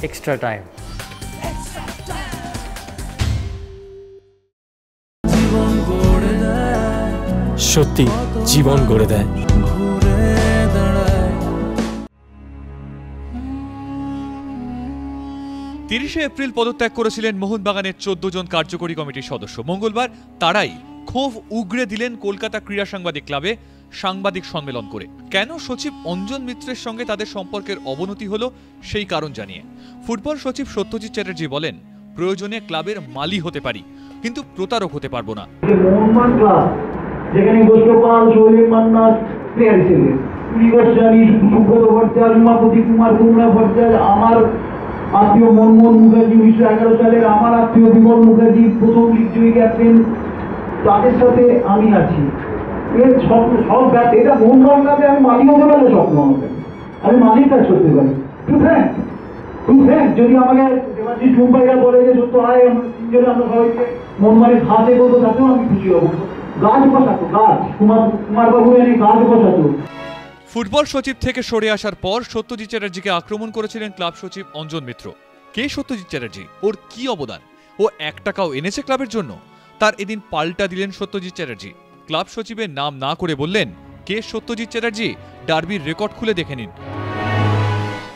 extra time. সত্যি জীবন গড়ে দেয়। 30 এপ্রিল পদত্যাগ করেছিলেন মোহনবাগানের 14 জন কার্যকরী কমিটির সদস্য। মঙ্গলবার তারাই ক্ষোভ উগরে দিলেন কলকাতা ক্রীড়া সাংবাদিক ক্লাবে সাংবাদিক সম্মেলন করে। কেন সচিব অঞ্জন মিত্রের সঙ্গে তাদের সম্পর্কের অবনতি হলো সেই কারণ জানিয়ে ফুটবল সচিব সত্যজিৎ চ্যাটার্জি বলেন, প্রয়োজনে ক্লাবের মালি হতে পারি, কিন্তু প্রতারক হতে পারবো না। মোহনবাগান ক্লাব যেখানে গোস্বপাল, শৈলেন মান্নার প্লেয়ার ছিলেন, সুব্রত ভট্টাচার্য, উমাপতি কুমার, কুমড়া ভট্টাচার্য, আমার আত্মীয় মনমোহন মুখার্জি 1911 সালের, আমার আত্মীয় বিমল মুখার্জি প্রথম লিগ জয়ী ক্যাপ্টেন, তাদের সাথে আমি আছি। এর সব ব্যাপার এটা মোহনবাগান ক্লাবে আমি মালিক হতে পারলে স্বপ্ন হবে, আমি মালিক কাজ করতে পারি। যদি আমাকে দেবাশিস মুম্বাইরা বলে যে সত্য হয় আমরা তিনজনে আমরা সবাইকে মোহনবাগানের খাতে করবো, তাতেও আমি খুশি হবো। গাছ বসাতো, গাছ কুমারবাবু এনে গাছ বসাতো। ফুটবল সচিব থেকে সরে আসার পর সত্যজিৎ চ্যাটার্জিকে আক্রমণ করেছিলেন ক্লাব সচিব অঞ্জন মিত্র। কে সত্যজিৎ চ্যাটার্জি, ওর কি অবদান, ও 1 টাকাও এনেছে ক্লাবের জন্য? তার এদিন পাল্টা দিলেন সত্যজিৎ চ্যাটার্জি। ক্লাব সচিবের নাম না করে বললেন, কে সত্যজিৎ চ্যাটার্জি, ডার্বির রেকর্ড খুলে দেখে নিন।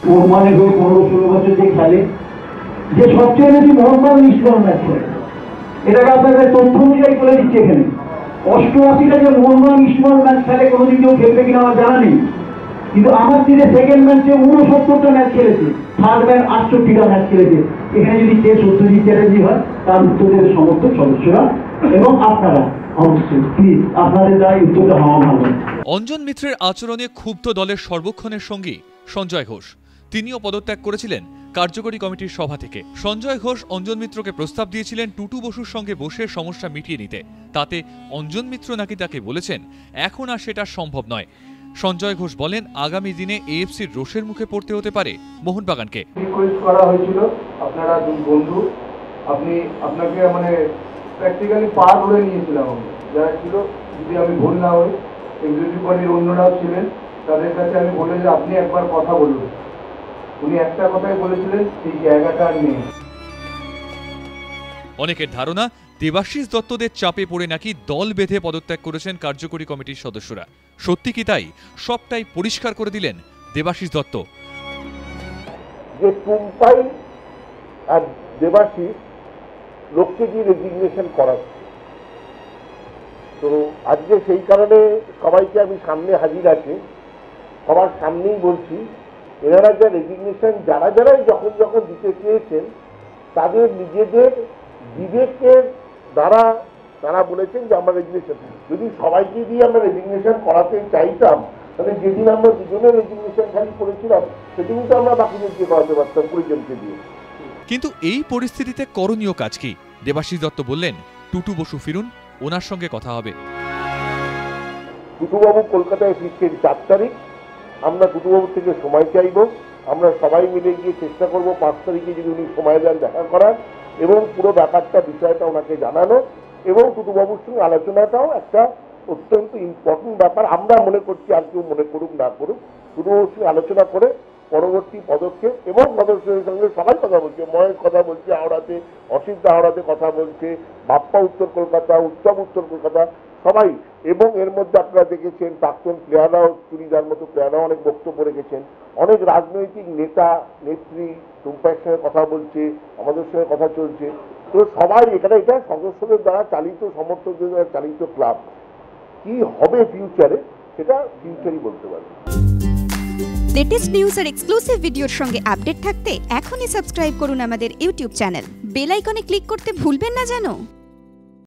15-16 বছর যে খেলে, যে সবচেয়ে বেশি মোহনবাগান নিষ্করণ ম্যাচ করে, এটাকে আপনাদের তথ্য অনুযায়ী করে দিচ্ছে। এখানে 88টা যে মোহনবাগান নিষ্করণ ম্যাচ খেলে, কোনোদিন কেউ খেলবে কিনা আমার জানা নেই, কিন্তু আমার দিনে সেকেন্ড ম্যাচে 69টা ম্যাচ খেলেছে, থার্ড ম্যাচ 68টা ম্যাচ খেলেছে। এখানে যদি কে সত্যজিৎ চ্যাটার্জি হয়, তার উত্তর দেবে সমর্থক সদস্যরা এবং আপনারা। অবশ্যই প্লিজ আপনাদের দ্বারা উত্তরটা হওয়া ভালো। অঞ্জন মিত্রের আচরণে ক্ষুব্ধ দলের সর্বক্ষণের সঙ্গী সঞ্জয় ঘোষ। তিনিও পদত্যাগ করেছিলেন কার্যকরী কমিটির সভা থেকে। সঞ্জয় ঘোষ অঞ্জন মিত্রকে প্রস্তাব দিয়েছিলেন টুটু বসুর সঙ্গে বসে সমস্যা মিটিয়ে নিতে। তাতে অঞ্জন মিত্র নাকি তাকে বলেছেন এখন আর সেটা সম্ভব নয়। সঞ্জয় ঘোষ বলেন, আগামী দিনে এএফসির রোষের মুখে পড়তে হতে পারে মোহনবাগানকে। রিকোয়েস্ট করা হয়েছিল, আপনারা দুই বন্ধু, আপনাকে মানে প্র্যাকটিক্যালি পা ধরে নিয়েছিলাম আমি, যারা ছিল, যদি আমি ভুল না হই এক্সিকিউটিভ বডির অন্যরাও ছিলেন, তাদের কাছে আমি বলে যে আপনি একবার কথা বলুন। উনি একটা কথাই বলেছিলেন, সেই জায়গাটা আর নেই। অনেকের ধারণা, দেবাশিস দত্তদের চাপে পড়ে নাকি দল বেঁধে পদত্যাগ করেছেন কার্যকরী কমিটির সদস্যরা। সত্যি কি তাই? সবটাই পরিষ্কার করে দিলেন দেবাশিস দত্ত। যে টুম্পাই আর দেবাশিস লোককে দিয়ে রেজিগনেশন করাচ্ছে, তো আজকে সেই কারণে সবাইকে আমি সামনে হাজির আছি, সবার সামনেই বলছি, এনারা যা রেজিগনেশন যারাই যখন দিতে চেয়েছেন, তাদের নিজেদের বিবেকের দ্বারা তারা বলেছেন যে আমরা রেজিগনেশন, যদি সবাইকে দিয়ে আমরা রেজিগনেশন করাতে চাইতাম, তাহলে যেদিন আমরা দুজনের রেজিগনেশন খালি করেছিলাম, সেদিন তো আমরা বাকিদেরকে করাতে পারতাম 20 জনকে দিয়ে। কিন্তু এই পরিস্থিতিতে করণীয় কাজ কি? দেবাশিস দত্ত বললেন, টুটু বসু ফিরুন, ওনার সঙ্গে কথা হবে। টুটুবাবু কলকাতায় ফিরছেন 4 তারিখ। আমরা টুটুবাবুর থেকে সময় চাইব, আমরা সবাই মিলে গিয়ে চেষ্টা করব 5 তারিখে যদি উনি সময় দেন দেখা করার, এবং পুরো ব্যাপারটা বিষয়টা ওনাকে জানানো, এবং টুটুবাবুর সঙ্গে আলোচনাটাও একটা অত্যন্ত ইম্পর্টেন্ট ব্যাপার। আমরা মনে করছি, আর কেউ মনে করুক না করুক, টুটুবাবুর সঙ্গে আলোচনা করে পরবর্তী পদক্ষেপ, এবং সদস্যদের সঙ্গে সবাই কথা বলছে, মহেশ কথা বলছে হাওড়াতে, অসিত হাওড়াতে কথা বলছে, বাপ্পা উত্তর কলকাতা, উত্তম উত্তর কলকাতা, সবাই। এবং এর মধ্যে আপনারা দেখেছেন প্রাক্তন প্লেয়াররাও, চুরিদার মতো প্লেয়াররাও অনেক বক্তব্য রেখেছেন, অনেক রাজনৈতিক নেতা নেত্রী টুম্পাইয়ের সঙ্গে কথা বলছে, আমাদের সঙ্গে কথা চলছে। তো সবাই এখানে, এটা সদস্যদের দ্বারা চালিত, সমর্থকদের দ্বারা চালিত ক্লাব। কি হবে ফিউচারে, সেটা ফিউচারই বলতে পারবে। লেটেস্ট নিউজ আর এক্সক্লুসিভ ভিডিওর সঙ্গে আপডেট থাকতে এখনই সাবস্ক্রাইব করুন আমাদের ইউটিউব চ্যানেল। বেল আইকনে ক্লিক করতে ভুলবেন না যেন।